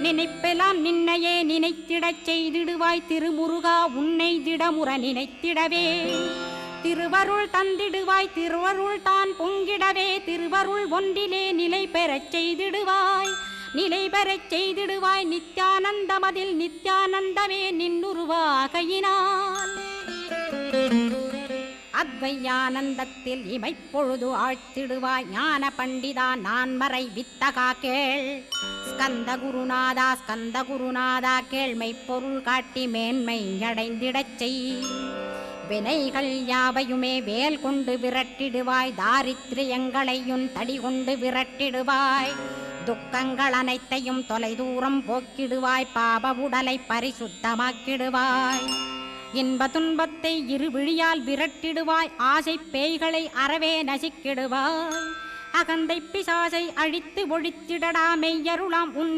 நினைப்பெல்லாம் நின்னையே நினைத்திடச் செய்திடுவாய் திருமுருகா உன்னை திடமுற நினைத்திடவே திருவருள் தந்திடுவாய் திருவருள் தான் பொங்கிடவே திருவருள் ஒன்றிலே நிலை பெறச் செய்திடுவாய் நிலை பெறச் செய்திடுவாய் நித்யானந்தமதில் நித்யானந்தமே நின்னுருவாகையினால் அத்வையானந்தத்தில் இமைப்பொழுது ஆழ்த்திடுவாய் ஞான பண்டிதா நான்மறை வித்தகா கேள் ஸ்கந்த குருநாதா கேள்மை பொருள் காட்டி மேன்மை அடைந்திடச் செய் வினைகள் யாவையுமே வேல் கொண்டு விரட்டிடுவாய் தாரித்ரியங்களையும் தடி கொண்டு விரட்டிடுவாய் துக்கங்கள் அனைத்தையும் தொலைதூரம் போக்கிடுவாய் பாப உடலை பரிசுத்தமாக்கிடுவாய் இன்ப துன்பத்தை இருவிழியால் விரட்டிடுவாய் ஆசை பேய்களை அறவே நசிக்கிடுவாய் அகந்தை பிசாசை அழித்து ஒழித்திடடா மெய்யருளாம் உன்ன